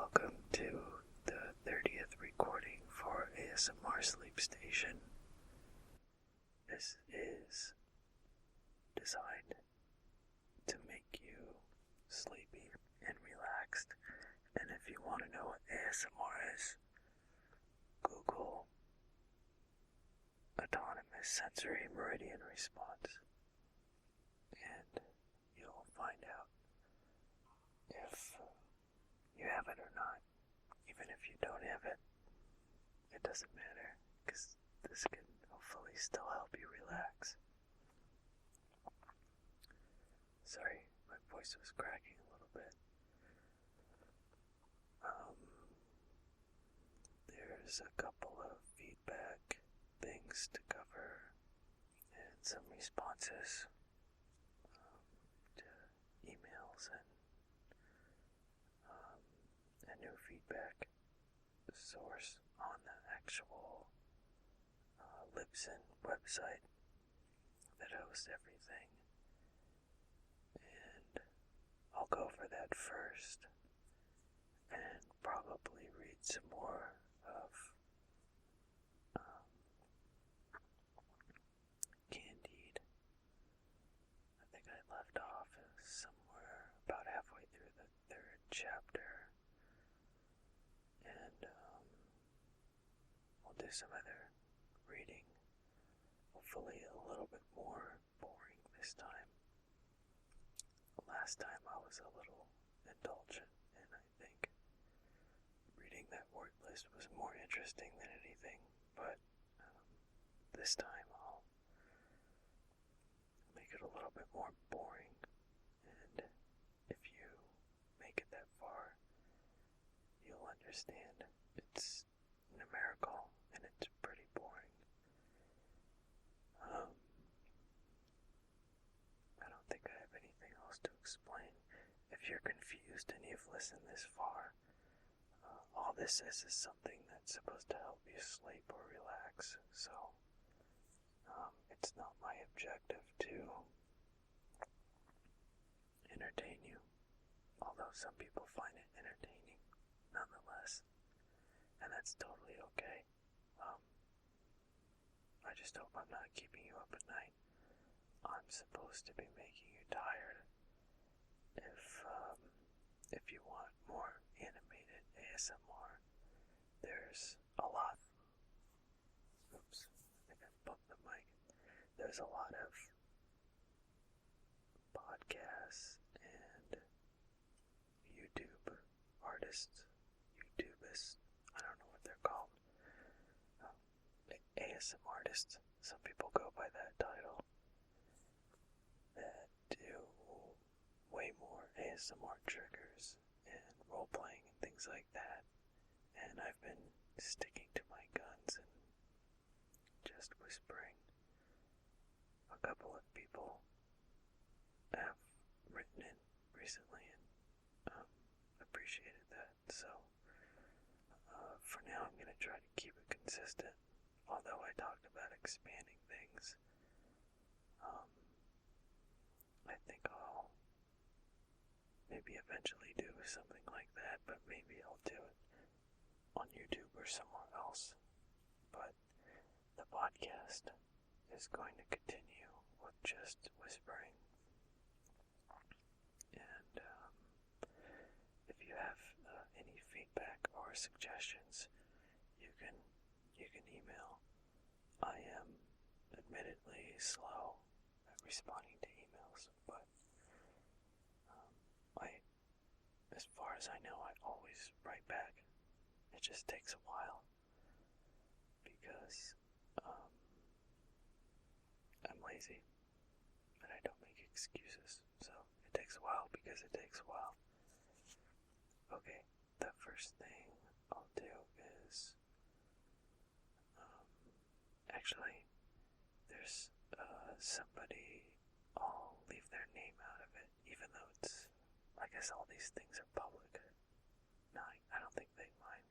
welcome to the 30th recording for ASMR Sleep Station. This is designed to make you sleepy and relaxed, and if you want to know what ASMR is, Google Autonomous Sensory Meridian Response, and you'll find out if you have it or not. Even if you don't have it, it doesn't matter, because this can hopefully still help you relax. Sorry, my voice was cracking a little bit. There's a couple of feedback things to cover and some responses to emails and a new feedback source on the actual Libsyn website that hosts everything. And I'll go for that first and probably read some more of Candide. I think I left off somewhere about halfway through the third chapter. And we'll do some other reading, hopefully a little bit more boring this time. Last time I was a little indulgent, and I think reading that word list was more interesting than anything, but this time I'll make it a little bit more boring, and if you make it that far, you'll understand it's numerical and it's pretty boring. I don't think I have anything else to explain. If you're confused and you've listened this far, all this is something that's supposed to help you sleep or relax, so it's not my objective to entertain you, although some people find it entertaining nonetheless, and that's totally okay. I just hope I'm not keeping you up at night. I'm supposed to be making you tired. If you want more animated ASMR, there's a lot. Oops, I think I bumped the mic. There's a lot of podcasts and YouTube artists, YouTubists, I don't know what they're called. ASMR artists, some people go by that title, that do way more ASMR triggers and role-playing and things like that, and I've been sticking to my guns and just whispering. A couple of people have written in recently and appreciated that, so for now I'm going to try to keep it consistent, although I talked about expanding things. I think I'll maybe eventually do something like that, but maybe I'll do it on YouTube or somewhere else. But the podcast is going to continue with just whispering. And if you have any feedback or suggestions, you can email. I am admittedly slow at responding to emails, but as far as I know, I always write back. It just takes a while because I'm lazy and I don't make excuses, so it takes a while because it takes a while. Okay, the first thing I'll do is actually, there's somebody, I'll leave their name out of it, even though it's, I guess all these things are public. No, I don't think they mind.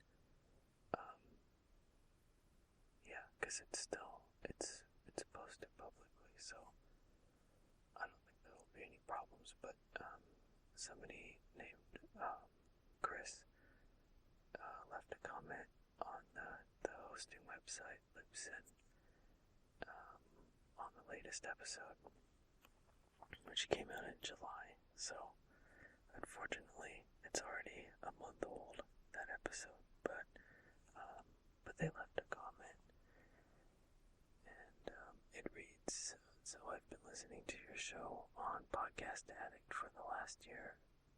Yeah, because it's posted publicly, so I don't think there'll be any problems, but somebody named Chris hosting website, Libsyn, on the latest episode, which came out in July. So, unfortunately, it's already a month old, that episode, but they left a comment, and it reads, "So I've been listening to your show on Podcast Addict for the last year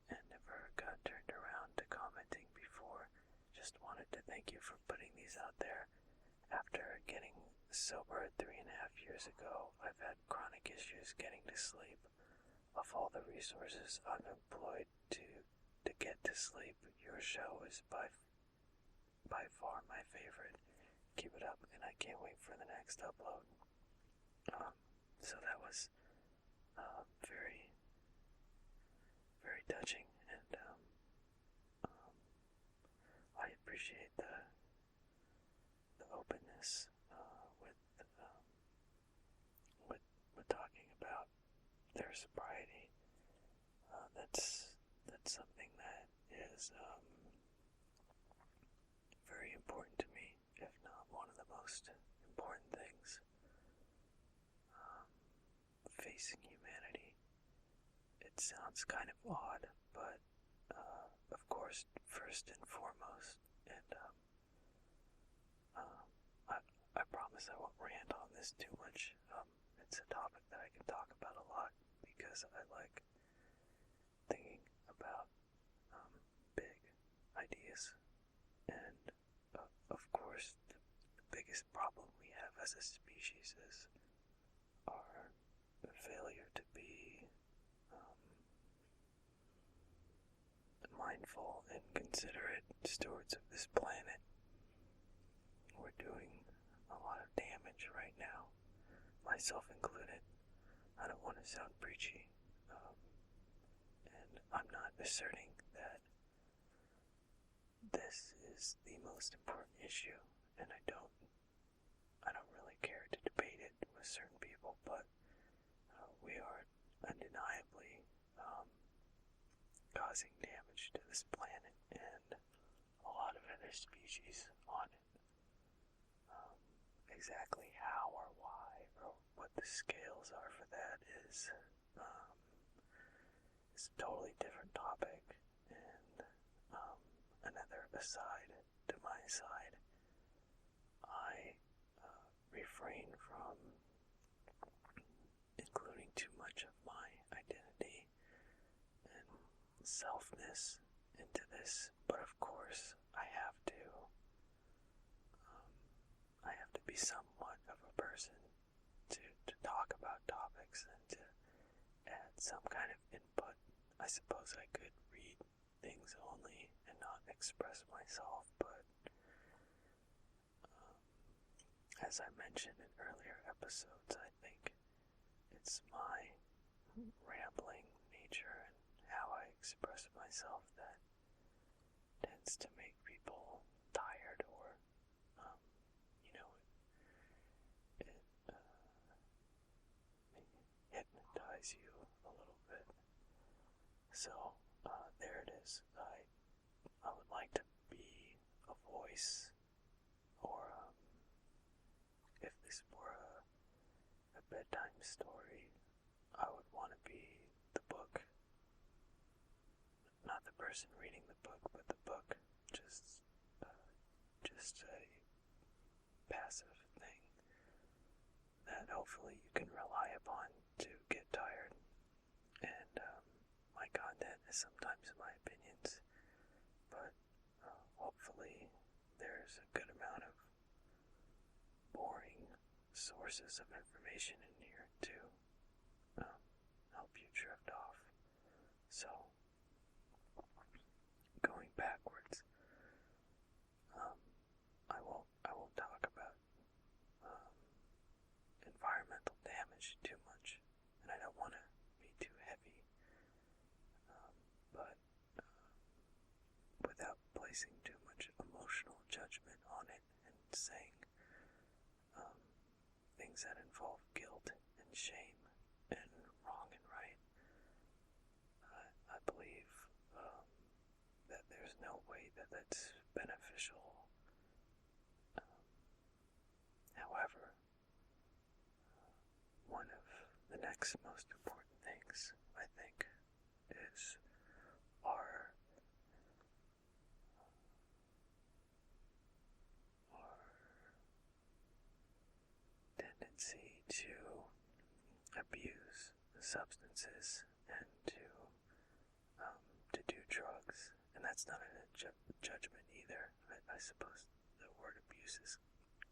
and never got turned around to commenting before. Just wanted to thank you for putting these out there. After getting sober 3.5 years ago, I've had chronic issues getting to sleep. Of all the resources I've employed to get to sleep, your show is by far my favorite. Keep it up, and I can't wait for the next upload." So that was very, very touching, and I appreciate the openness with talking about their sobriety. That's something that is very important to me, if not one of the most important things. Facing humanity. It sounds kind of odd, but of course, first and foremost, and I promise I won't rant on this too much. It's a topic that I can talk about a lot because I like thinking about big ideas. And of course, the biggest problem we have as a species is our failure to be mindful and considerate stewards of this planet. We're doing a lot of damage right now, myself included. I don't want to sound preachy, and I'm not asserting that this is the most important issue, and I don't really care to debate it with certain people, but we are undeniably causing damage to this planet and a lot of other species on it. Exactly how or why or what the scales are for that is a totally different topic, and another aside to my side. I refrain from including too much of my identity and selfness into this, but of course I have to be somewhat of a person to talk about topics and to add some kind of input. I suppose I could read things only and not express myself, but as I mentioned in earlier episodes, I think it's my rambling nature and how I express myself that tends to make people tired, or it hypnotize you a little bit. So there it is. I would like to be a voice, or if this were a bedtime story, I would want to be the book. Not the person reading the book, but the book. Just a passive thing that hopefully you can rely upon to get tired. And my content is sometimes my opinions, but hopefully there's a good amount of boring sources of information in here to help you drift off. So, going backwards, I won't talk about environmental damage too much, and I don't want to be too heavy, but without placing too much emotional judgment on it and saying things that involve guilt and shame and wrong and right. I believe that there's no way that that's beneficial six most important things, I think, is our tendency to abuse substances and to do drugs. And that's not a judgment either. I suppose the word abuse is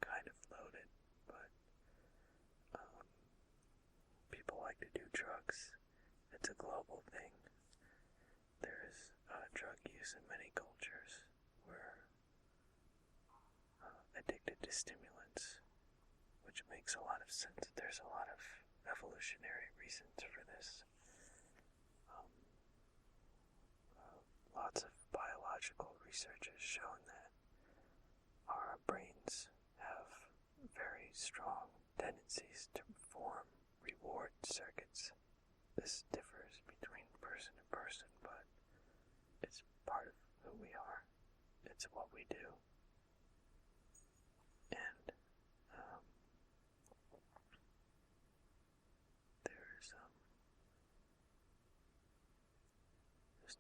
kind of loaded, but people like to do drugs. It's a global thing. There's drug use in many cultures. We're addicted to stimulants, which makes a lot of sense. There's a lot of evolutionary reasons for this. Lots of biological research has shown that our brains have very strong tendencies to form reward circuits. This differs between person to person, but it's part of who we are. It's what we do. And there's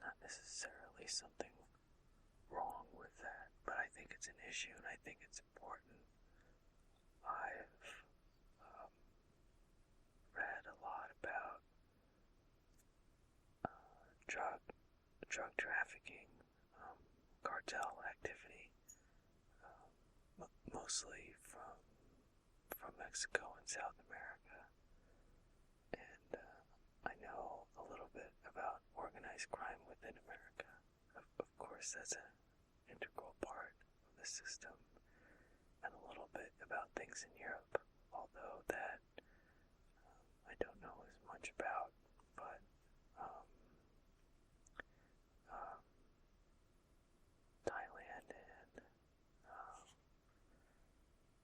not necessarily something wrong with that, but I think it's an issue and I think it's important. I've read a lot about drug trafficking, cartel activity, mostly from Mexico and South America. And I know a little bit about organized crime within America. Of course, that's an integral part of the system, and a little bit about things in Europe, although that I don't know as much about, but Thailand and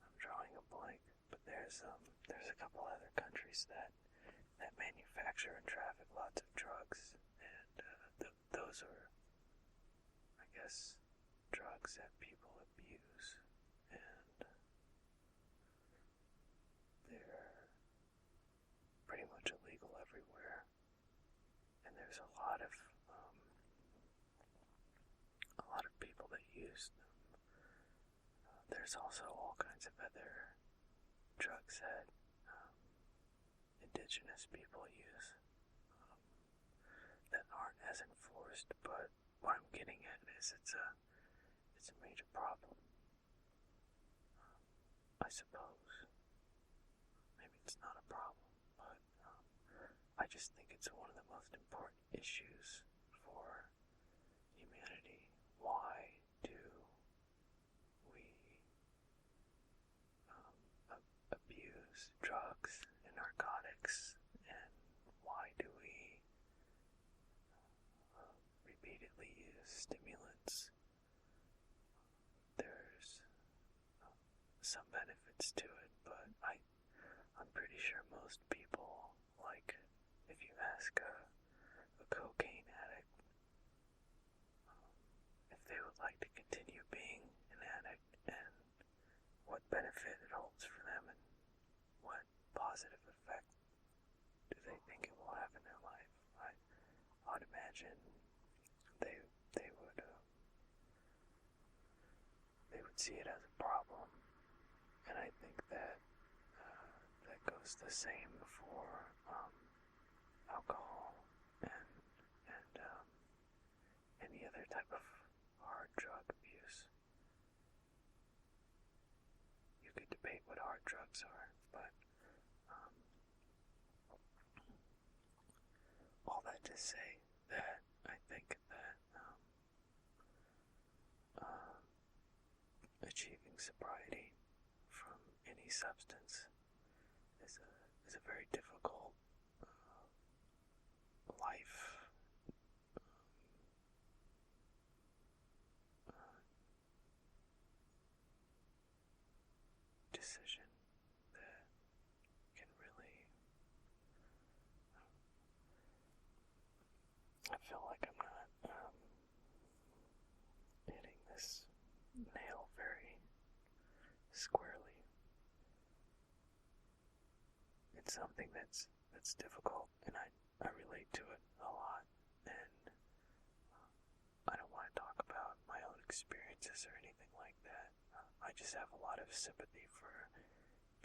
I'm drawing a blank, but there's a couple other countries that manufacture and traffic lots of drugs, and those are, I guess, drugs that people abuse, and they're pretty much illegal everywhere, and there's a lot of people that use them. There's also all kinds of other drugs that indigenous people use that aren't as enforced, but what I'm getting at is it's a major problem. I suppose. Maybe it's not a problem, but I just think it's one of the most important issues for humanity. Why do we abuse drugs and narcotics, and why do we repeatedly use stimulants? There's some benefits to it, but I'm pretty sure most people, like if you ask a cocaine addict if they would like to continue being an addict and what benefit it holds for them and what positive effect do they think it will have in their life, I'd imagine they would see it as a problem, and I think that that goes the same for alcohol and any other type of hard drug abuse. You could debate what hard drugs are, but all that to say that I think that achieving sobriety from any substance is a very difficult life decision that can really, I feel like I'm not hitting this nail very squarely. it's something that's difficult, and I relate to it a lot, and I don't want to talk about my own experiences or anything like that. I just have a lot of sympathy for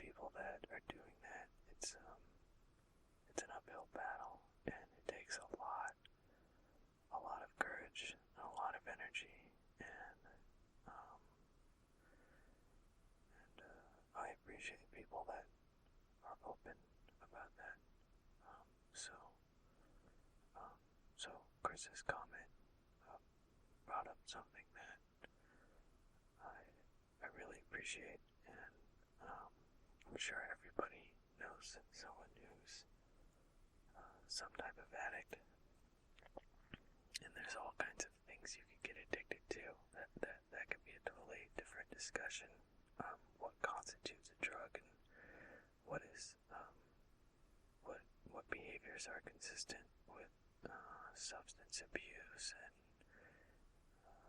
people that are doing that. It's an uphill battle, and it takes a lot of courage, and a lot of energy, and I appreciate people that are open about that. Um, so, so Chris's comment brought up something that I really appreciate, and I'm sure everybody knows someone who's some type of addict, and there's all kinds of things you can get addicted to. That could be a totally different discussion. What constitutes a drug, and what is what behaviors are consistent with substance abuse, and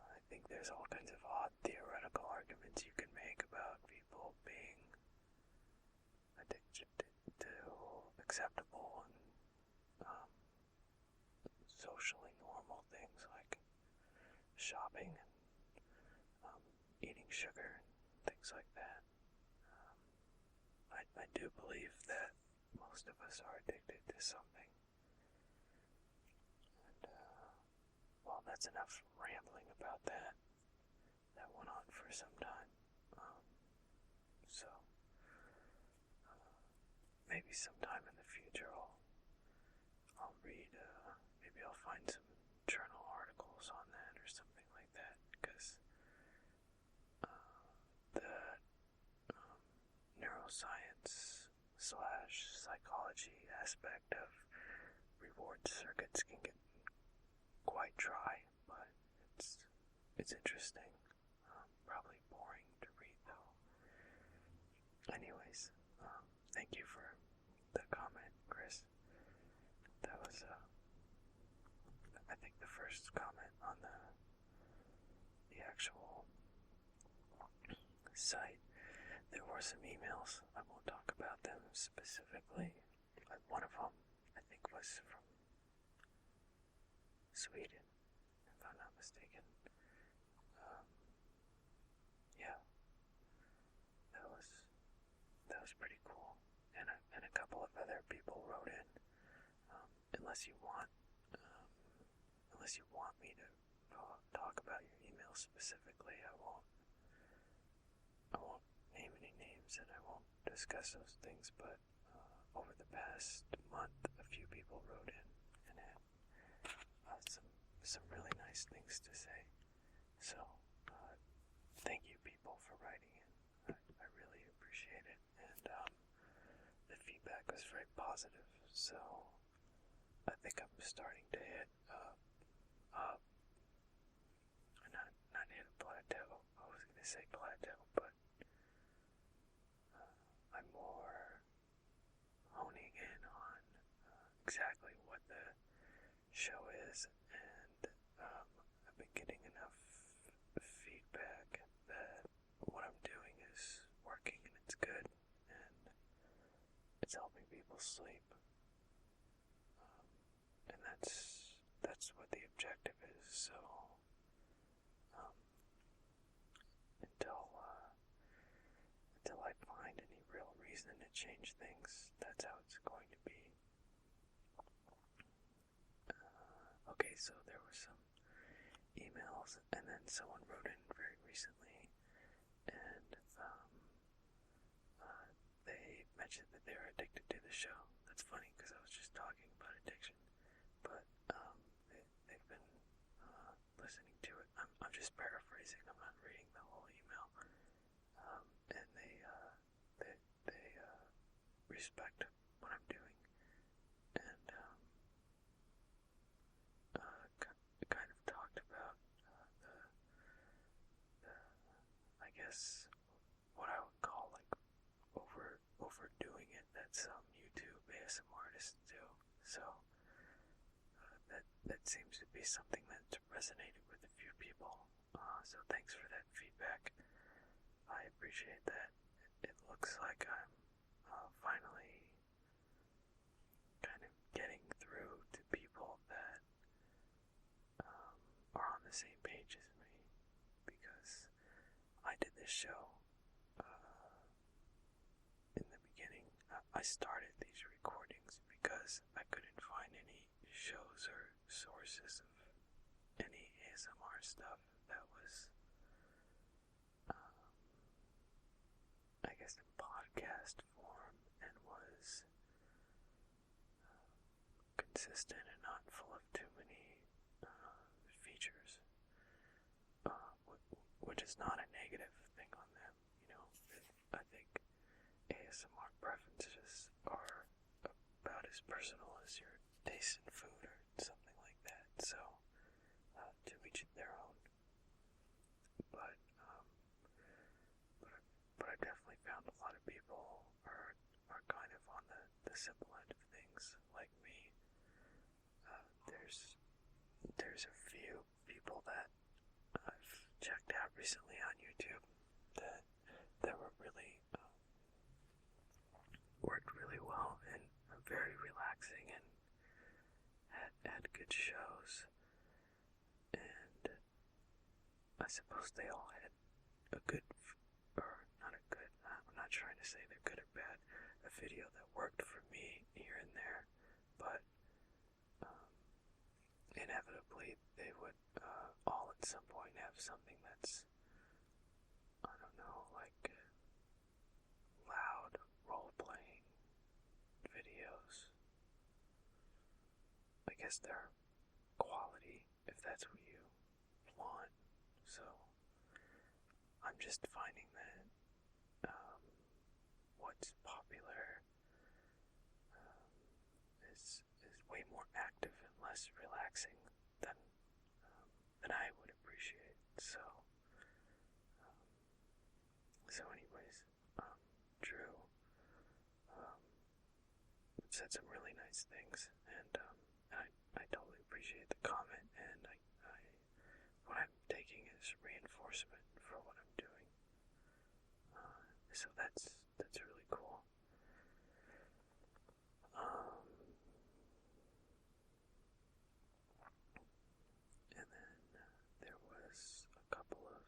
I think there's all kinds of odd theoretical arguments you can make about people being addicted to acceptable and socially normal things like shopping and eating sugar and things like that. I do believe that most of us are addicted to something. And, well, that's enough rambling about that. That went on for some time. So, maybe sometime in the future I'll read, maybe I'll find some journal articles on that or something like that, because the neuroscience / psychology aspect of reward circuits can get quite dry, but it's interesting. Probably boring to read though. Anyways, thank you for the comment, Chris. That was I think the first comment on the actual site. There were some emails. I won't talk about them specifically. One of them, I think, was from Sweden, if I'm not mistaken. Yeah, that was pretty cool. And a couple of other people wrote in. Unless you want me to talk about your email specifically, I won't name any names, and I won't discuss those things. But over the past month, a few people wrote in and had some really nice things to say. So thank you, people, for writing in. I really appreciate it, and the feedback was very positive. So I think I'm starting to hit not hit a plateau. I was going to say plateau, but I'm more honing in on exactly what the show is, and I've been getting enough feedback that what I'm doing is working and it's good, and it's helping people sleep. And that's what the objective is. So until I find any real reason to change things, that's how it's going to be. Okay, so there were some emails, and then someone wrote in very recently, and they mentioned that they were addicted to the show. That's funny, because I was just talking about addiction. But they've been listening to it. I'm just paraphrasing. I'm not reading the whole email. And they respect what I'm doing, and kind of talked about the I guess what I would call like overdoing it that some YouTube ASMR artists do. So that seems to be something that resonated with a few people. So thanks for that feedback. I appreciate that. It looks like I'm finally the same page as me, because I did this show in the beginning. I started these recordings because I couldn't find any shows or sources of any ASMR stuff that was, I guess, in podcast form and was consistent and not full of too many features, which is not a negative thing on them. I think ASMR preferences are about as personal as your taste in food or something like that. So, to each their own. But I definitely found a lot of people are kind of on the simple end of things, like me. There's a few people that I've checked out recently on YouTube that were really worked really well and very relaxing and had good shows, and I suppose they all had a good, or not a good, I'm not trying to say they're good or bad, a video that worked for me here and there, but inevitably they would all at some point have something that's, I don't know, like loud role-playing videos. I guess they're quality, if that's what you want. So I'm just finding that what's popular is way more active and less relaxing than I would appreciate. So anyways, Drew said some really nice things, and I totally appreciate the comment, and what I'm taking is reinforcement for what I'm doing. So that's really cool. And then there was a couple of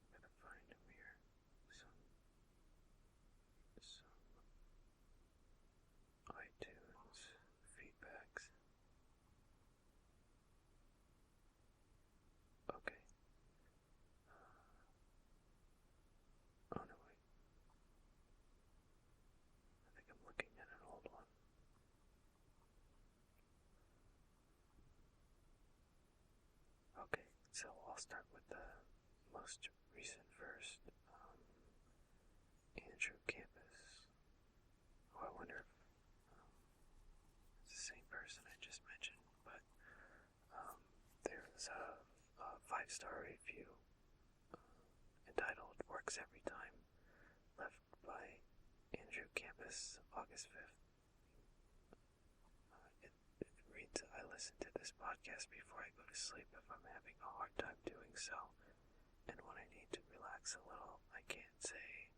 I'm gonna find them here. Some iTunes feedbacks. Okay. Oh no, wait. I think I'm looking at an old one. Okay, so I'll start with the most recent first. Andrew Campus. Oh, I wonder if it's the same person I just mentioned, but there was a 5-star review entitled Works Every Time, left by Andrew Campus, August 5th. It reads, I listen to this podcast before I go to sleep if I'm having a hard time doing so, and when I need to relax a little, I can't say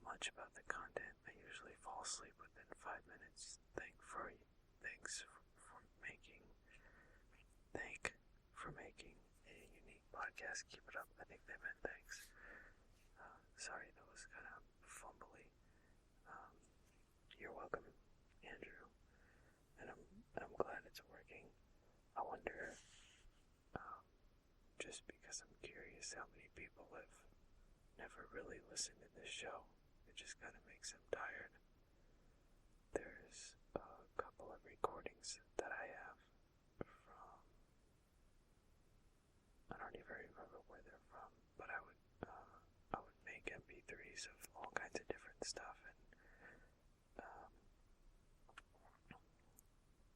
much about the content. I usually fall asleep within 5 minutes. Thanks for making a unique podcast. Keep it up. I think they meant thanks. Sorry, that was kind of fumbly. You're welcome, Andrew, and I'm glad it's working. I wonder, just because I'm curious how many people have never really listened to this show. It just kind of makes them tired. There's a couple of recordings that I have from, I don't even remember where they're from, but I would make MP3s of all kinds of different stuff, and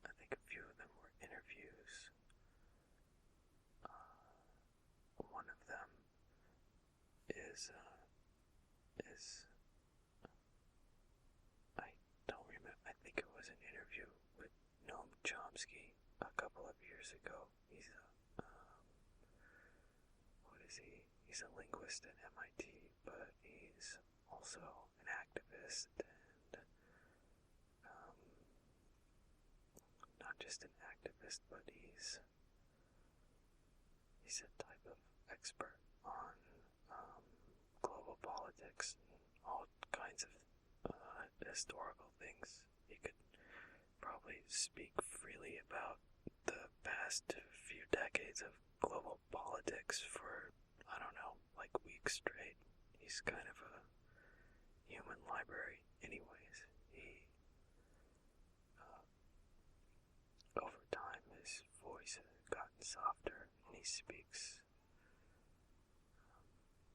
I think a few of them were interviews. One of them is I don't remember. I think it was an interview with Noam Chomsky a couple of years ago. He's what is he? He's a linguist at MIT, but he's also an activist and not just an activist, but he's a type of expert on global politics and all kinds of historical things. He could probably speak freely about the past few decades of global politics for, I don't know, like weeks straight. He's kind of a human library anyways. He, over time, his voice has gotten softer and he speaks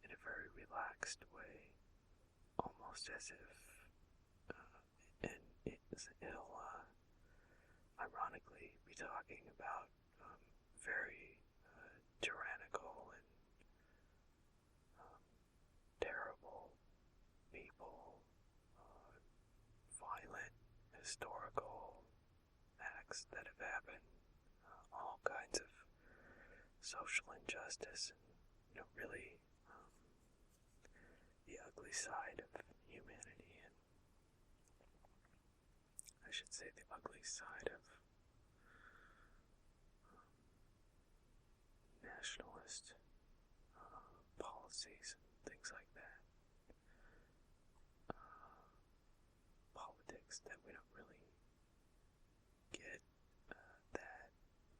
in a very relaxed way, almost as if, and he'll ironically be talking about very tyrannical and terrible people, violent historical acts that have happened, all kinds of social injustice, and really the ugly side of humanity, and I should say the ugly side of nationalist policies and things like that. Politics that we don't really get that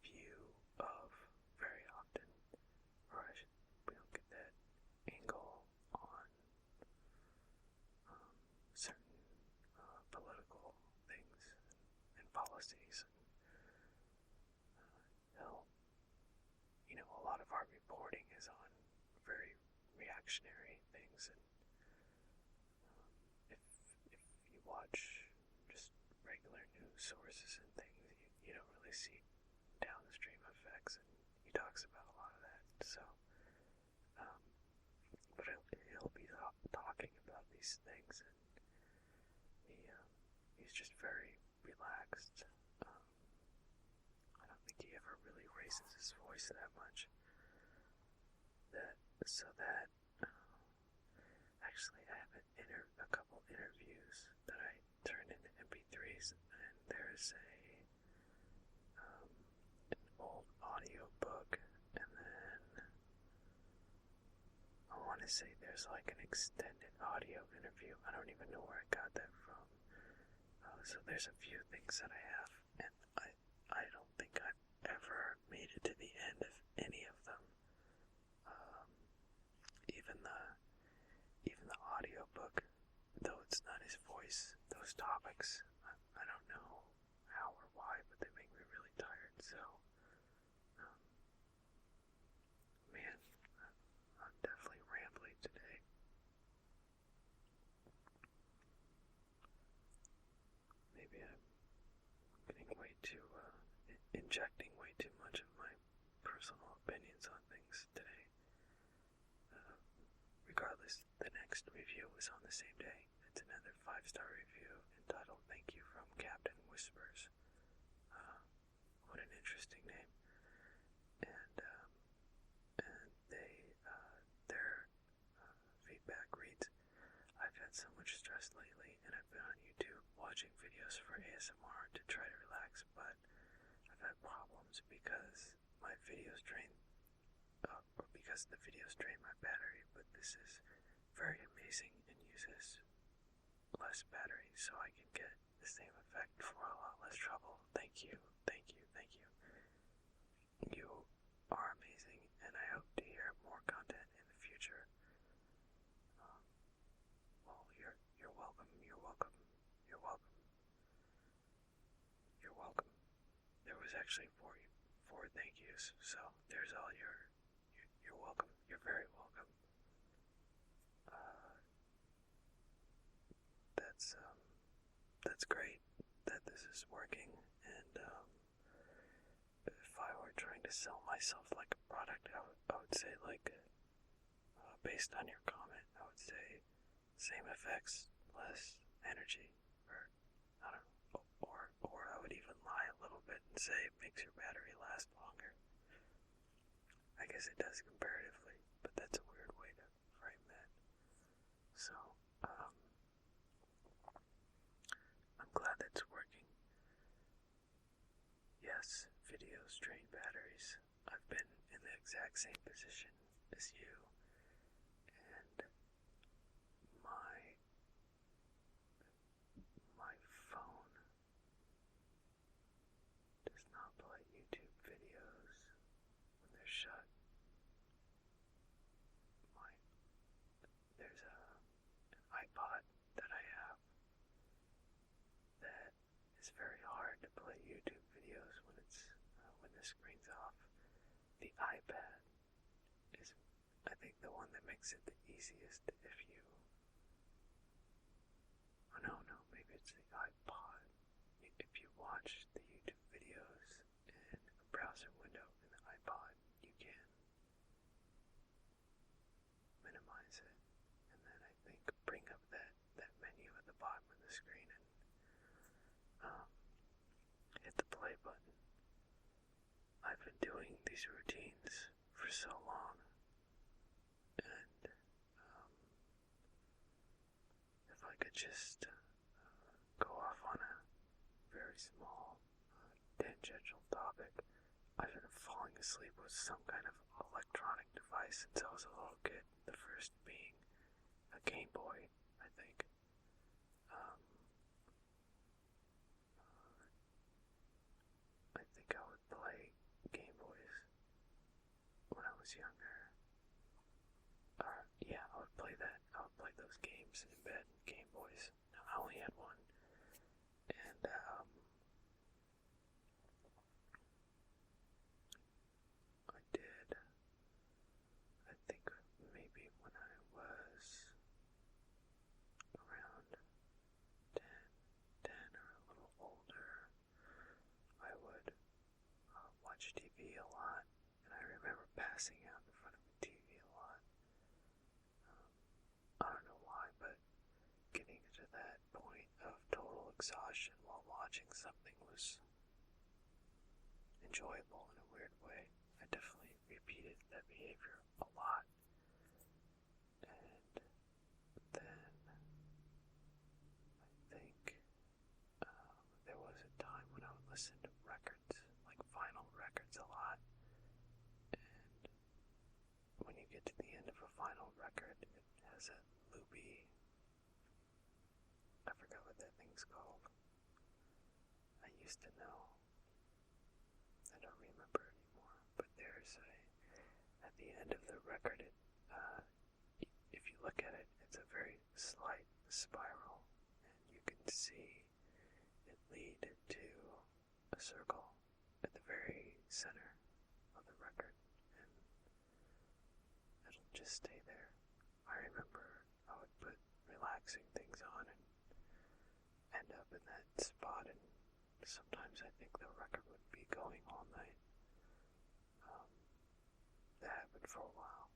view of very often, or we don't get that angle on certain political things and policies. A lot of our reporting is on very reactionary things, and if you watch just regular news sources and things, you don't really see downstream effects, and he talks about a lot of that. So, but he'll be talking about these things, and he's just very relaxed. I don't think he ever really raises his voice that much. Actually, I have a couple interviews that I turned into MP3s, and there's an old audio book, and then I want to say there's like an extended audio interview. I don't even know where I got that from. So there's a few things that I have, and I don't think I've ever made it to the end of any of them. Even the audiobook, though it's not his voice, those topics, I don't know how or why, but they make me really tired. So, man, I'm definitely rambling today. Maybe I'm getting way too, injecting way too much of my personal opinions on things today. Regardless, the next review is on the same day. It's another 5-star review entitled Thank You from Captain Whispers. What an interesting name. And their feedback reads, I've had so much stress lately, and I've been on YouTube watching videos for ASMR to try to relax, but I've had problems because my videos drain or because the videos drain my battery, but this is very amazing and uses less battery, so I can get the same effect for a lot less trouble. Thank you, thank you, thank you. You are amazing, and I hope to hear more content in the future. Well, you're welcome, you're welcome, you're welcome. You're welcome. There was actually four thank yous, so there's all you're welcome. You're very welcome. That's great that this is working, and if I were trying to sell myself like a product, I would say like, based on your comment, I would say same effects, less energy, or I don't know, or I would even lie a little bit and say it makes your battery last longer. I guess it does comparatively, but that's a weird way to frame that. So, I'm glad that's working. podcasts, videos drain batteries. I've been in the exact same position as you, and my phone does not play YouTube videos when they're shut. There's an iPod that I have that is very hard to play YouTube videos when the screen's off. The iPad is, I think, the one that makes it the easiest no, maybe it's the iPod. If you watch the YouTube videos in a browser window in the iPod, you can minimize it, and then I think bring up that menu at the bottom of the screen and hit the play button. I've been doing these routines for so long, and if I could just go off on a very small tangential topic, I've been falling asleep with some kind of electronic device since I was a little kid. The first being a Game Boy, I think. I think I would play Game Boys when I was younger. Yeah, I would play that. I would play those games in bed, Game Boys. No, I only had one. And, I did, I think maybe when I was around 10 or a little older, I would watch TV a lot, and I remember passing out in front of the TV a lot. I don't know why, but getting to that point of total exhaustion while watching something was enjoyable in a weird way. I definitely repeated that behavior a lot. And then I think there was a time when I would listen to records, like vinyl records, a lot. And when you get to the end of a vinyl record, it has a loopy, I forgot what that thing's called. I used to know. I don't remember anymore. But at the end of the record, if you look at it, it's a very slight spiral, and you can see it lead to a circle at the very center of the record, and it'll just stay there. I remember I would put relaxing things on and end up in that spot, and sometimes I think the record would be going all night. That happened for a while.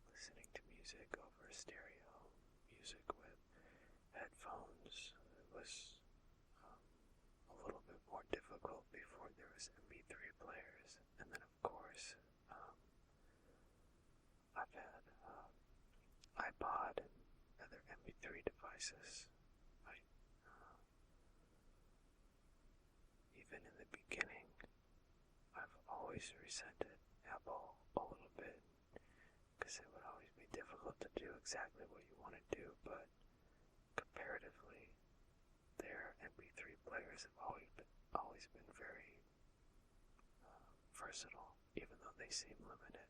Listening to music over stereo, music with headphones. It was a little bit more difficult before there was MP3 players, and then of course I've had iPod and other MP3 devices. Even in the beginning, I've always resented Apple a little bit, because it would always be difficult to do exactly what you want to do, but comparatively, their MP3 players have always been very versatile, even though they seem limited.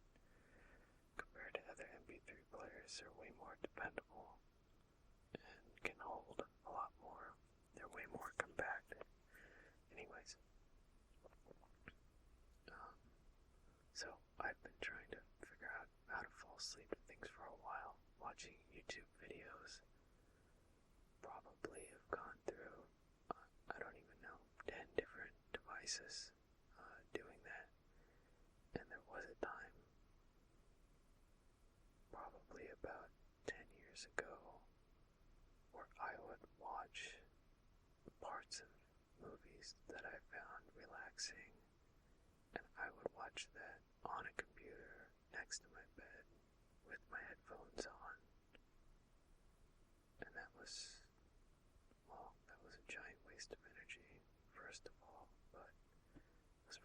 Compared to other MP3 players, they're way more dependable and can hold a lot more. They're way more compact. Anyways, so I've been trying to figure out how to fall asleep to things for a while, watching YouTube videos. Probably have gone through, I don't even know, 10 different devices doing that. And there was a time, probably about 10 years ago, where I would watch parts of movies that I found relaxing, and I would watch that on a computer next to my bed with my headphones on. And that was a giant waste of energy, first of all, but it was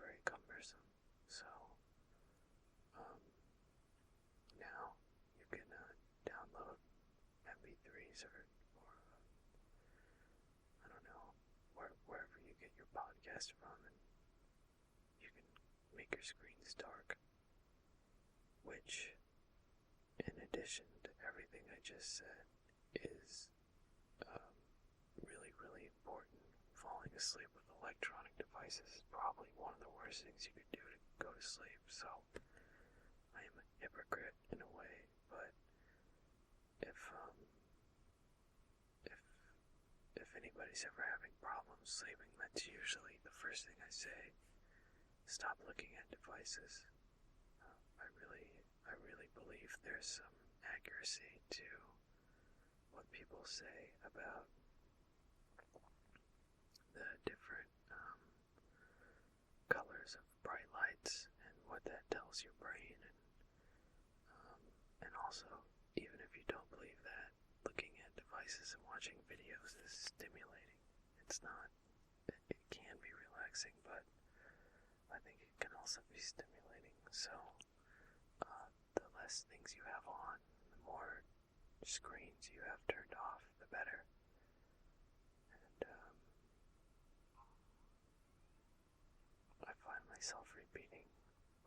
podcast from, and you can make your screens dark, which, in addition to everything I just said, is really, really important. Falling asleep with electronic devices is probably one of the worst things you could do to go to sleep, so I am a hypocrite in a way, but if anybody's ever having problems sleeping, that's usually the first thing I say. Stop looking at devices. I really believe there's some accuracy to what people say about the different colors of bright lights and what that tells your brain, and also, even if you don't believe that, looking at devices and watching videos is stimulating. It's not. It can be relaxing, but I think it can also be stimulating. So, the less things you have on, the more screens you have turned off, the better. And I find myself repeating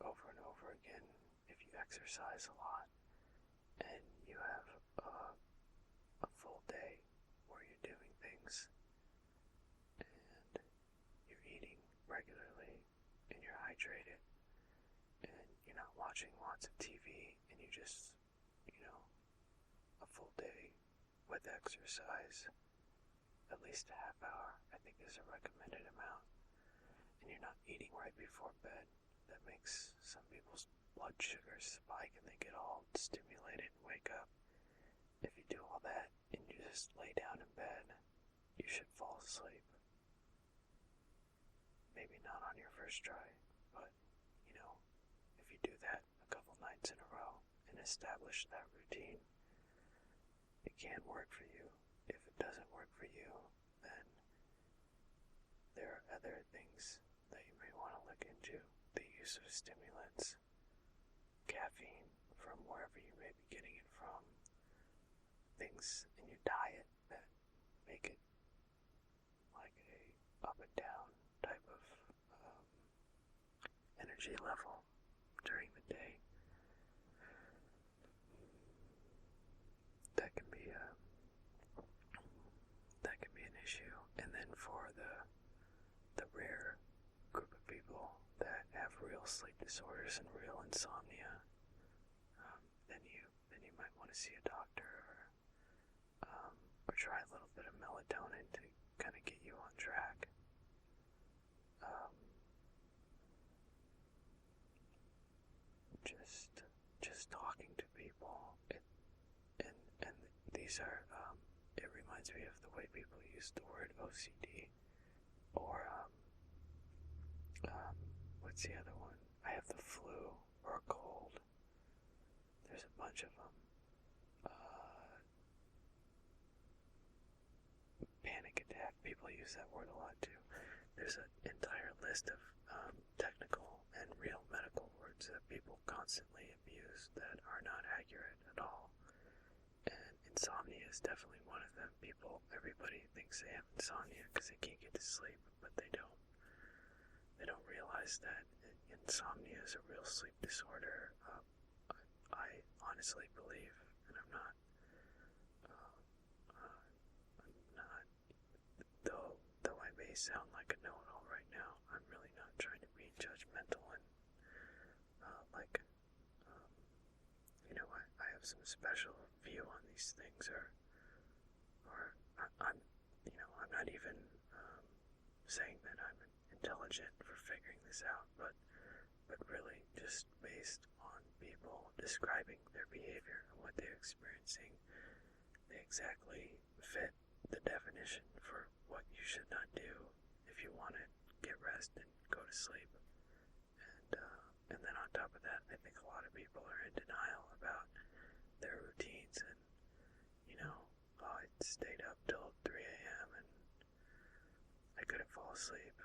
over and over again, if you exercise a lot and you have a full day where you're doing things and you're eating regularly and you're hydrated and you're not watching lots of TV and you just, a full day with exercise, at least a half hour, I think is a recommended amount, and you're not eating right before bed, that makes some people's blood sugars spike and they get all stimulated and wake up. If you do all that and you just lay down in bed, you should fall asleep. Maybe not on your first try, but, if you do that a couple nights in a row and establish that routine, it can work for you. If it doesn't work for you, then there are other things that you may want to look into. The use of stimulants, caffeine from wherever you may be getting it from, things in your diet that make it like a up and down type of energy level during the day. That can be an issue. And then for the rare group of people that have real sleep disorders and real insomnia, then you might want to see a doctor or try a little bit of melatonin to kind of get you on track. Just talking to people, and these are, it reminds me of the way people use the word OCD, or, what's the other one? I have the flu, or a cold. There's a bunch of them. Panic attack, people use that word a lot too. There's an entire list of technical and real medical words that people constantly abuse that are not accurate at all. And insomnia is definitely one of them. Everybody thinks they have insomnia because they can't get to sleep, but they don't. They don't realize that insomnia is a real sleep disorder. I honestly believe, and I'm not, though I may sound like a know-it-all right now, I'm really not trying to be judgmental and, I have some special view on these things, or I'm not even saying that I'm intelligent for figuring this out, but really just based on people describing their behavior and what they're experiencing, they exactly fit the definition for what you should not do if you want to get rest and go to sleep. And then on top of that, I think a lot of people are in denial about their routines, and I stayed up till 3 a.m. and I couldn't fall asleep.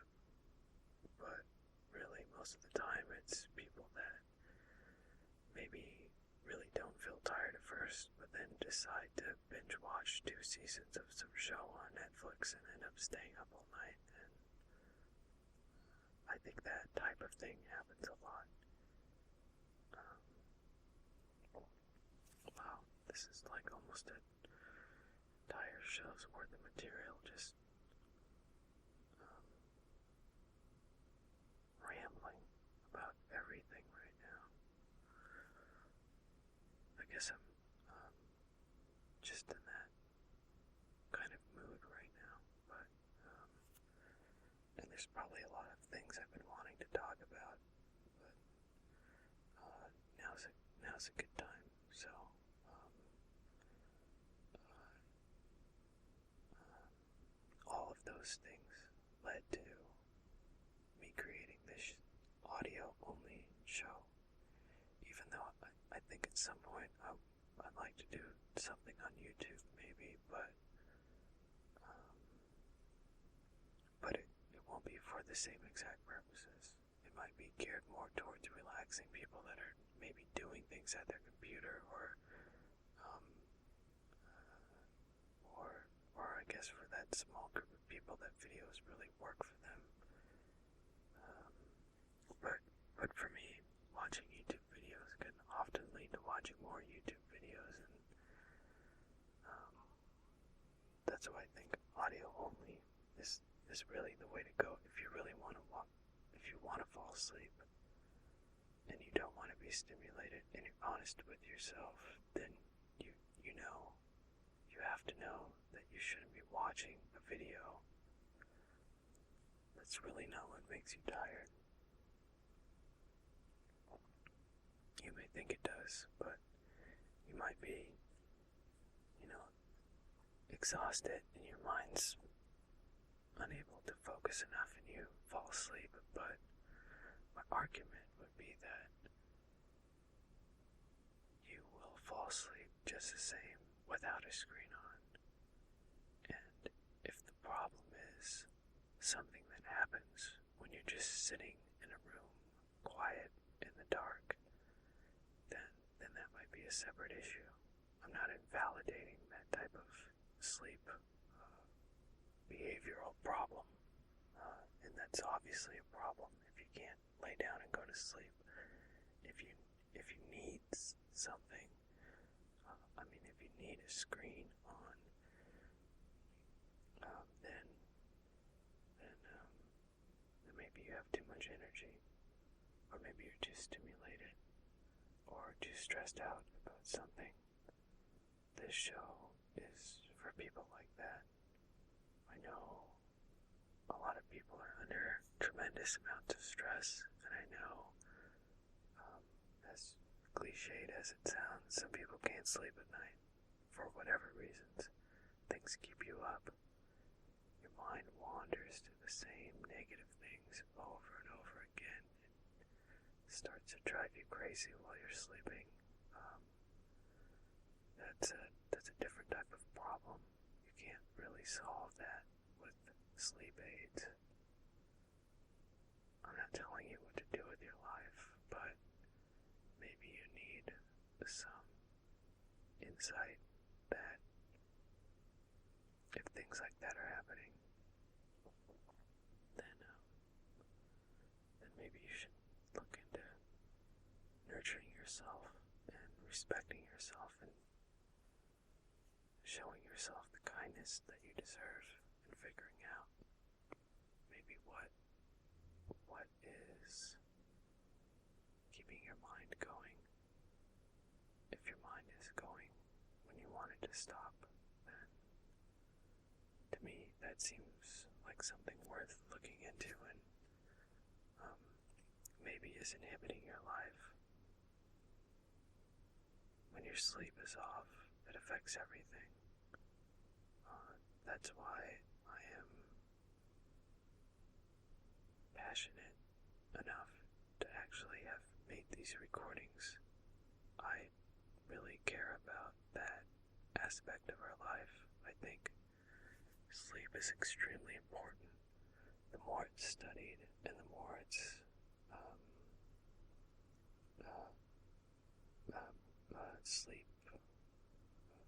But really, most of the time, it's people that maybe really don't feel tired at first, but then decide to binge watch 2 seasons of some show on Netflix and end up staying up all night. And I think that type of thing happens a lot. Wow, this is like almost an entire show's worth of material, just rambling about everything right now. I guess I'm just in that kind of mood right now, but and there's probably a lot of things I've been wanting to talk about, but now's a good time. So all of those things led to me creating this audio-only show. Even though I think at some point I'd like to do something on YouTube, maybe, but it won't be for the same exact purposes. It might be geared more towards relaxing people that are maybe doing things at their computer, or I guess for that small group of people that videos really work for them. But for me, watching YouTube videos can often lead to watching more YouTube videos, and that's why I think audio only is really the way to go if you really want to fall asleep and you don't want to be stimulated and you're honest with yourself. Then you know, you have to know that you shouldn't be watching a video that's really not what makes you tired. You may think it does, but you might be, exhausted and your mind's unable to focus enough and you fall asleep. But my argument would be that you will fall asleep just the same without a screen on. And if the problem is something that happens when you're just sitting in a room, quiet in the dark, then that might be a separate issue. I'm not invalidating that type of sleep behavioral problem, and that's obviously a problem if you can't lay down and go to sleep. If you need something, if you need a screen on, then maybe you have too much energy, or maybe you're too stimulated, or too stressed out about something. This show is for people like that. I know a lot of people are under tremendous amounts of stress, and I know, as cliched as it sounds, some people can't sleep at night for whatever reasons. Things keep you up. Your mind wanders to the same negative things over and over again. It starts to drive you crazy while you're sleeping. That's a different type of problem. You can't really solve that with sleep aids. I'm not telling you what to do with your life, but maybe you need some insight that if things like that are happening, then maybe you should look into nurturing yourself and respecting yourself and showing yourself the kindness that you deserve and figuring out maybe what is keeping your mind going. If your mind is going when you want it to stop, then to me that seems like something worth looking into and maybe is inhibiting your life. When your sleep is off, it affects everything. That's why I am passionate enough to actually have made these recordings. I really care about that aspect of our life. I think sleep is extremely important. The more it's studied and the more it's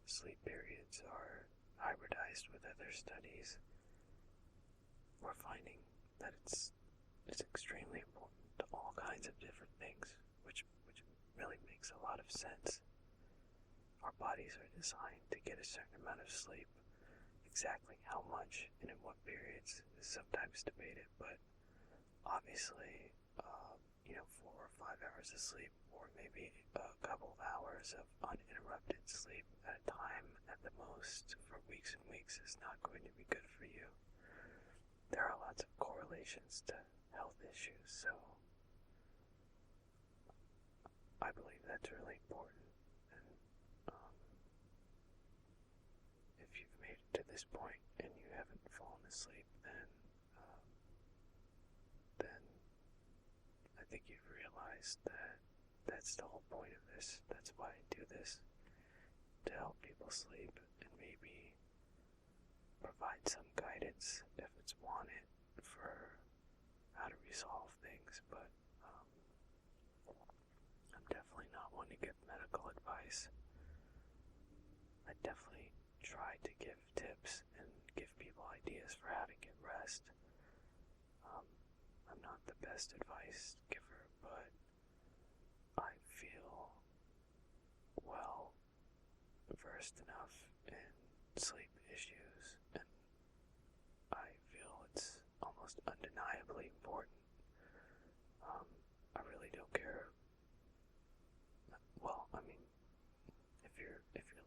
sleep periods are hybridized with other studies, we're finding that it's is extremely important to all kinds of different things, which really makes a lot of sense. Our bodies are designed to get a certain amount of sleep. Exactly how much and in what periods is sometimes debated, but obviously, 4 or 5 hours of sleep, or maybe a couple of hours of uninterrupted sleep at a time at the most for weeks and weeks is not going to be good for you. There are lots of correlations to health issues, so I believe that's really important. And if you've made it to this point and you haven't fallen asleep, then I think you've realized that that's the whole point of this. That's why I do this, to help people sleep and maybe provide some guidance if it's wanted for how to resolve things, but I'm definitely not one to give medical advice. I definitely try to give tips and give people ideas for how to get rest. I'm not the best advice giver, but I feel well versed enough in sleep issues, and I feel it's almost undeniably important. I really don't care. Well, I mean, if you're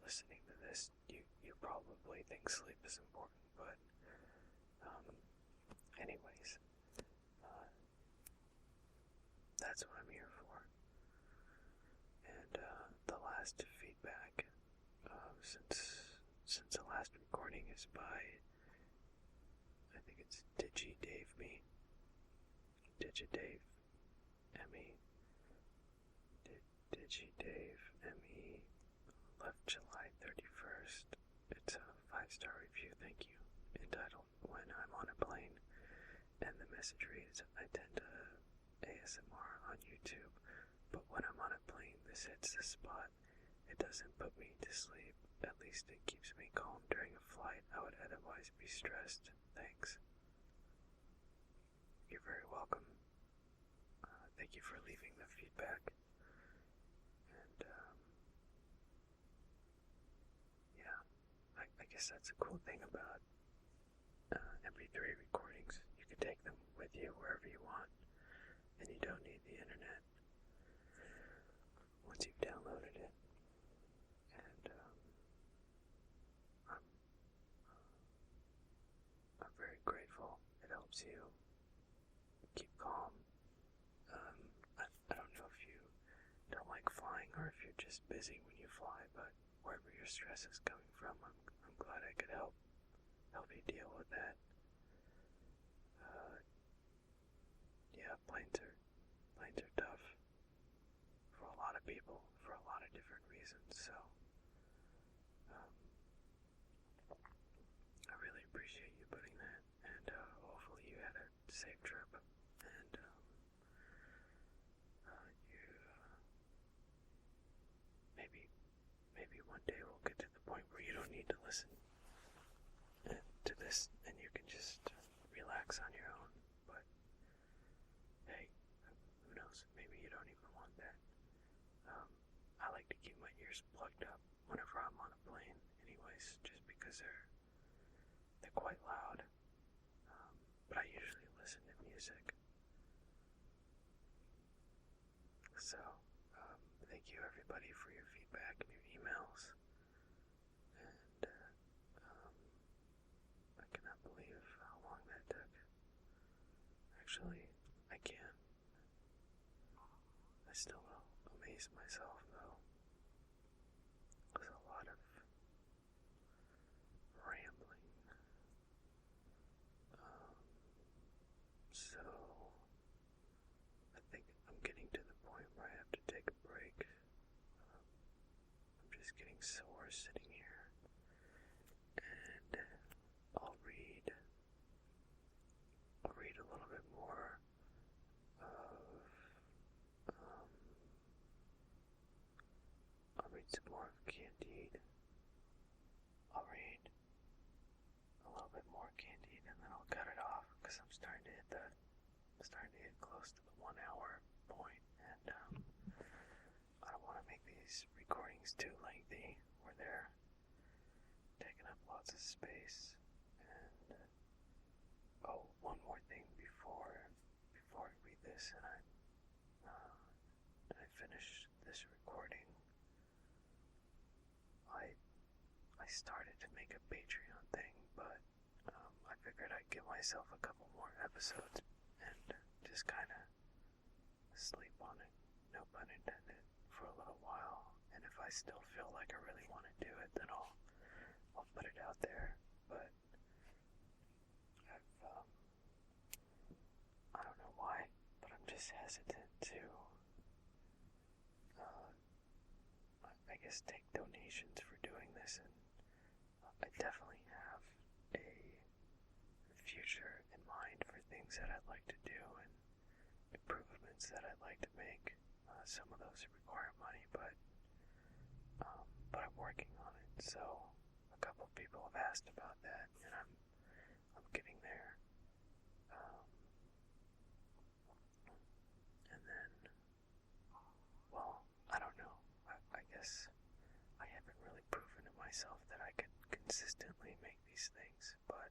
listening to this, you probably think sleep is important, but anyways, that's what I'm here for. And the last feedback since the last recording is by, I think it's DigiDave Me, DigiDave Me, DigiDave Me, left July 31st. It's a 5-star review, thank you, entitled When I'm on a Plane, and the message reads, I tend to ASMR on YouTube, but when I'm on a plane, this hits the spot. It doesn't put me to sleep, at least it keeps me calm during a flight. I would otherwise be stressed. Thanks. You're very welcome. Thank you for leaving the feedback. And yeah, I guess that's a cool thing about MP3 recordings. You can take them with you wherever you want, and you don't need the internet once you've downloaded it. And I'm very grateful. It helps you keep calm. I don't know if you don't like flying or if you're just busy when you fly, but wherever your stress is coming from, I'm glad I could help you deal with that. Yeah, planes are tough for a lot of people for a lot of different reasons. So I really appreciate you putting that, and hopefully you had a safe trip, and you maybe one day we'll get to the point where you don't need to listen to this and you can just relax on your own. But hey, who knows? Maybe you don't even want that. I like to keep my ears plugged up whenever I'm on a plane, anyways, just because they're quite loud. But I usually listen to music. So, thank you everybody for your feedback and your emails. And I cannot believe how long that took. Actually, I can. I still amaze myself, though. It was a lot of rambling. So, I think I'm getting to the point where I have to take a break. I'm just getting sore sitting here. And I'll read a little bit more of, I'll read some more of Candide. I'll read a little bit more Candide and then I'll cut it off because I'm starting to hit the starting to get close to the 1 hour point, and I don't want to make these recordings too lengthy where they're taking up lots of space. And oh, one more thing before I read this and I finish this recording. I started to make a Patreon thing, but I figured I'd give myself a couple more episodes and just kind of sleep on it, no pun intended, for a little while. And if I still feel like I really want to do it, then I'll put it out there. But I don't know why, but I'm just hesitant to, I guess, take donations for doing this, and I definitely have a future in mind for things that I'd like to do and improvements that I'd like to make. Some of those require money, but I'm working on it. So a couple of people have asked about that, and I'm getting there. And then, well, I don't know. I guess I haven't really proven to myself that I could consistently make these things, but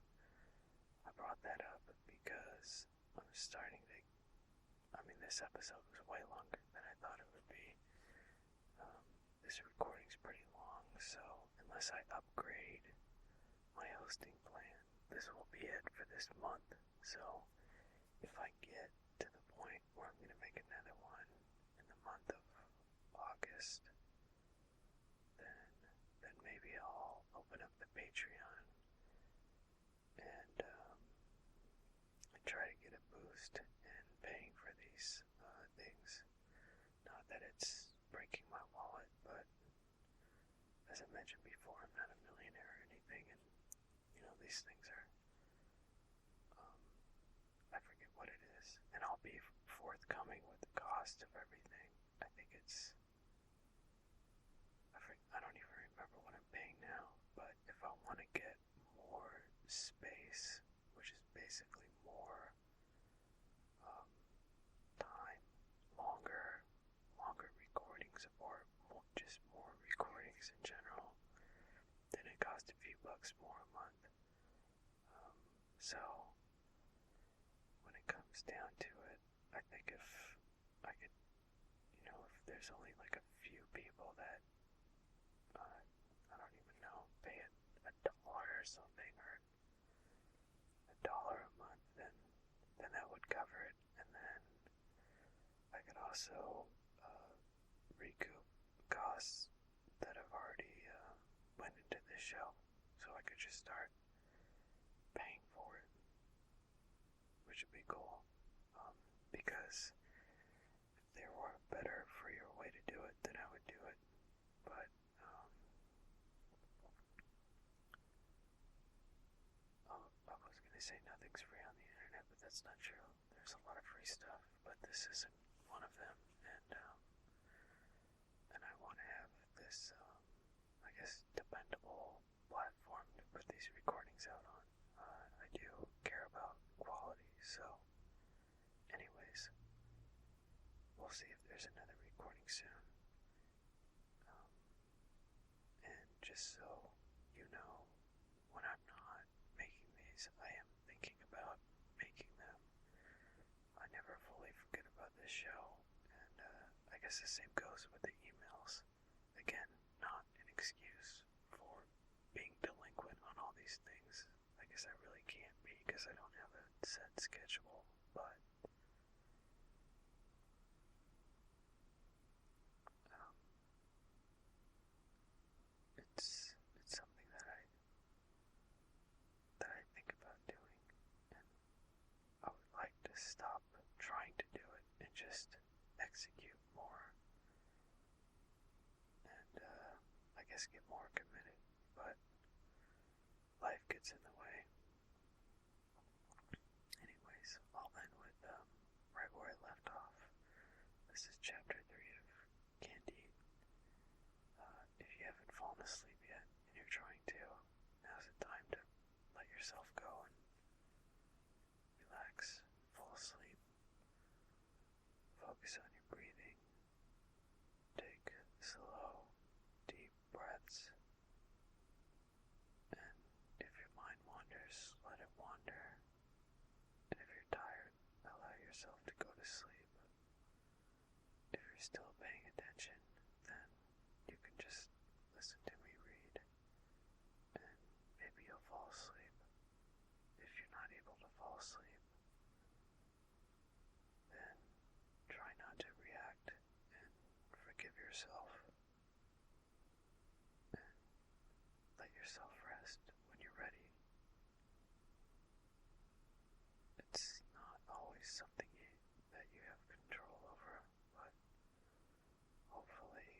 I brought that up because I'm starting to, this episode was way longer than I thought it would be. This recording's pretty long, so unless I upgrade my hosting plan, this will be it for this month. So if I get to the point where I'm going to make another one in the month of August, then maybe I'll open up the Patreon and try to get a boost in paying for these things. Not that it's breaking my wallet, but as I mentioned before, I'm not a millionaire or anything, and these things are, I forget what it is, and I'll be forthcoming with the cost of everything. I think it's, I don't even remember what I'm paying now, but if I want to get more space, which is basically more time, longer recordings, or just more recordings in general, then it costs a few bucks more a month. So when it comes down to it, I think if I could, if there's only like a few people that I don't even know, pay $1 or something, or $1 a month, then that would cover it. And then I could also recoup costs that have already went into this show, so I could just start paying for it, which would be cool. Because if there were a better, freer way to do it, then I would do it. But I was gonna say nothing's free on the internet, but that's not true. There's a lot of free stuff, but this isn't one of them. And I want to have this, I guess, dependable platform to put these recordings out on. I do care about quality, so anyways, we'll see if there's another recording soon. And just so you know, when I'm not making these, I am thinking about making them. I never fully forget about this show, and I guess the same goes with the emails. Again, not an excuse for being delinquent on all these things. I guess I really can't be because I don't have a set schedule, but it's something that I think about doing, and I would like to stop trying to do it and just execute more, and I guess get more committed, but life gets in the way. Anyways, I'll end with right where I left off. This is chapter 3 of Candide. If you haven't fallen asleep yet and you're trying to, now's the time to let yourself go and relax, fall asleep. focus on your breathing. Take slow, deep breaths. And if your mind wanders, let it wander. And if you're tired, allow yourself to go to sleep. If you're still paying attention, then you can just listen to me read, and maybe you'll fall asleep. If you're not able to fall asleep, then try not to react and forgive yourself. And let yourself rest when you're ready. It's not always something that you have control over, but hopefully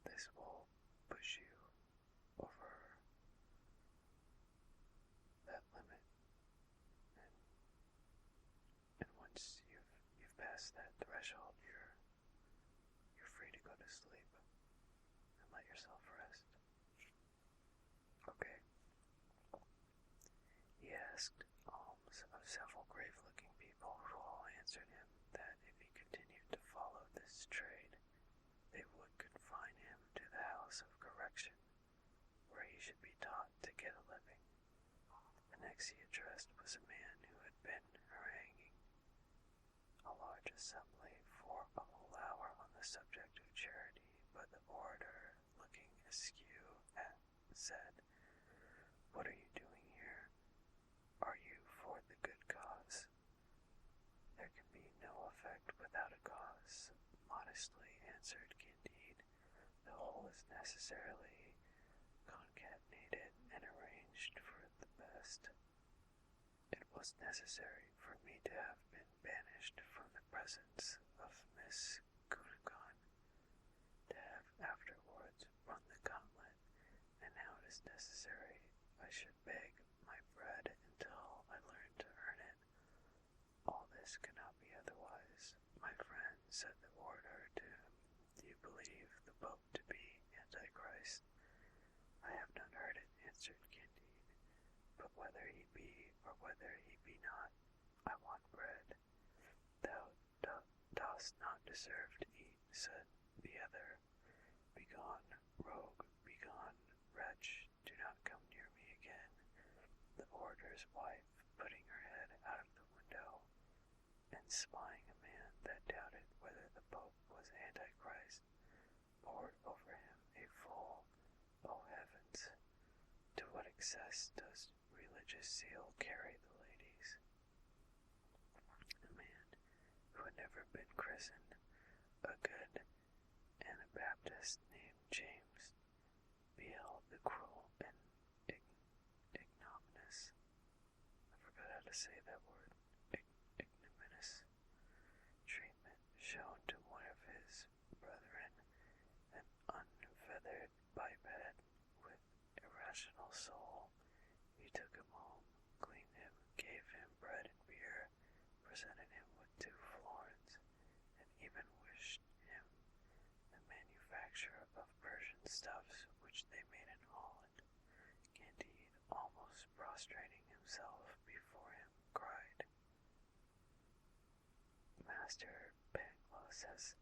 this will push you over that limit. And once you've passed that threshold, you're free to go to sleep and let yourself rest. Okay. He asked alms of several grave-looking people, who all answered him that if he continued to follow this trade, they would confine him to the house of correction, where he should be taught to get a living. The next he addressed was a man who had been haranguing a large assembly for a whole hour on the subject of charity, but the orator, looking askew, said, "What are you doing here? Are you for the good cause?" "There can be no effect without a cause," modestly answered Candide. "The whole is necessarily concatenated and arranged for the best. It was necessary for me to have been banished from the presence of Miss Cunegonde, to have afterwards run the gauntlet, and now it is necessary I should beg my bread until I learn to earn it. All this cannot be otherwise. My friend," said the orator to him, "do you believe the Pope to be Antichrist?" "I have not heard it," answered Candide, "but whether he be or whether he be not, I want bread." "Thou dost not deserve to eat," said the other. "Begone, rogue, begone, wretch, do not come near me again." The orator's wife, putting her head out of the window, and spying a man that doubted whether the Pope was Antichrist, poured over him a full, "O heavens, to what excess does religious zeal carry the ladies?" A man who had never been christened, a good Anabaptist named James, beheld the cruel and ignominious, I forgot how to say that word, ignominious treatment shown to one of his brethren, an unfeathered biped with irrational soul. He took him home, cleaned him, gave him bread and beer, presented him with 2 florins, and even wished him the manufacture of Persian stuffs which they made in Holland. Candide, almost prostrating himself before him, cried, "Master Pangloss has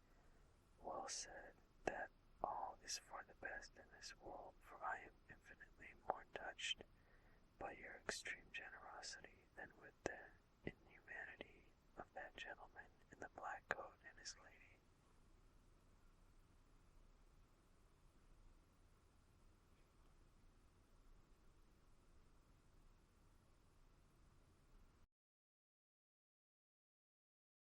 well said that all is for the best in this world, for I am infinitely more touched by your extreme generosity than with the inhumanity of that gentleman in the black coat and his lady.